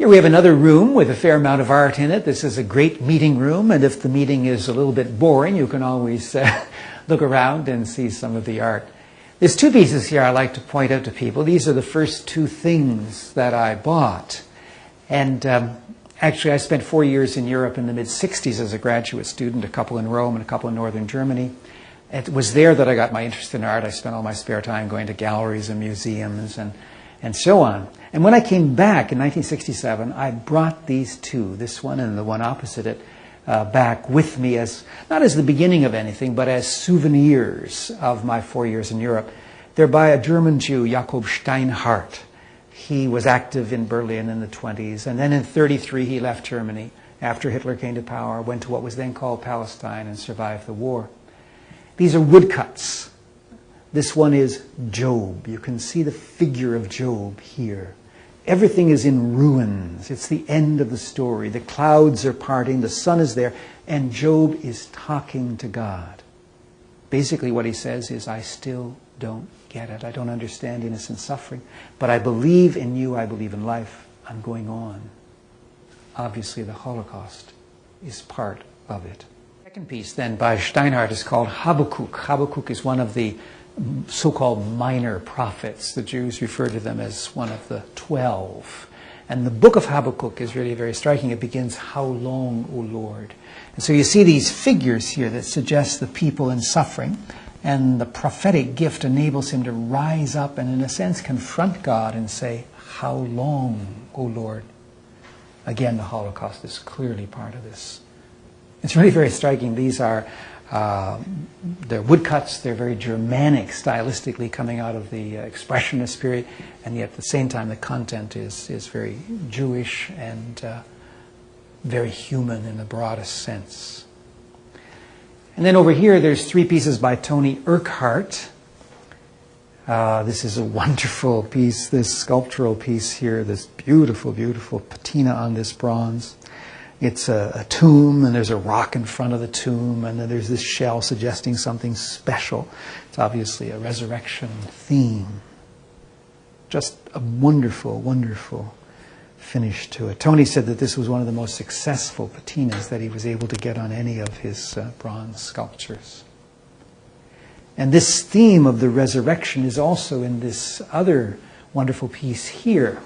Here we have another room with a fair amount of art in it. This is a great meeting room, and if the meeting is a little bit boring, you can always look around and see some of the art. There's two pieces here I like to point out to people. These are the first two things that I bought. And actually, I spent 4 years in Europe in the mid-'60s as a graduate student, a couple in Rome and a couple in northern Germany. It was there that I got my interest in art. I spent all my spare time going to galleries and museums and so on. And when I came back in 1967, I brought these two, this one and the one opposite it, back with me as, not as the beginning of anything, but as souvenirs of my 4 years in Europe. They're by a German Jew, Jakob Steinhardt. He was active in Berlin in the 20s, and then in 1933 he left Germany after Hitler came to power, went to what was then called Palestine, and survived the war. These are woodcuts. This one is Job. You can see the figure of Job here. Everything is in ruins. It's the end of the story. The clouds are parting, the sun is there, and Job is talking to God. Basically what he says is, I still don't get it. I don't understand innocent suffering, but I believe in you, I believe in life. I'm going on. Obviously the Holocaust is part of it. The second piece then by Steinhardt is called Habakkuk. Habakkuk is one of the so-called minor prophets. The Jews refer to them as one of the 12. And the book of Habakkuk is really very striking. It begins, how long, O Lord? And so you see these figures here that suggest the people in suffering, and the prophetic gift enables him to rise up and in a sense confront God and say, how long, O Lord? Again, the Holocaust is clearly part of this. It's really very striking. These are they're woodcuts. They're very Germanic stylistically, coming out of the Expressionist period, and yet at the same time the content is very Jewish and very human in the broadest sense. And then over here there's three pieces by Tony Urquhart. This is a wonderful piece, this sculptural piece here, this beautiful, beautiful patina on this bronze. It's a tomb, and there's a rock in front of the tomb, and then there's this shell suggesting something special. It's obviously a resurrection theme. Just a wonderful, wonderful finish to it. Tony said that this was one of the most successful patinas that he was able to get on any of his bronze sculptures. And this theme of the resurrection is also in this other wonderful piece here.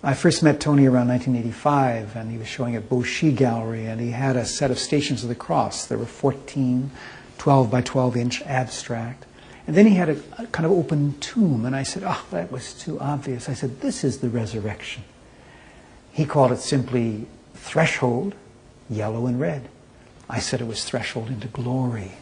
I first met Tony around 1985, and he was showing at Beauchy Gallery, and he had a set of Stations of the Cross. There were 14 12 by 12 inch abstract. And then he had a kind of open tomb, and I said, oh, that was too obvious. I said, this is the resurrection. He called it simply threshold, yellow and red. I said it was threshold into glory.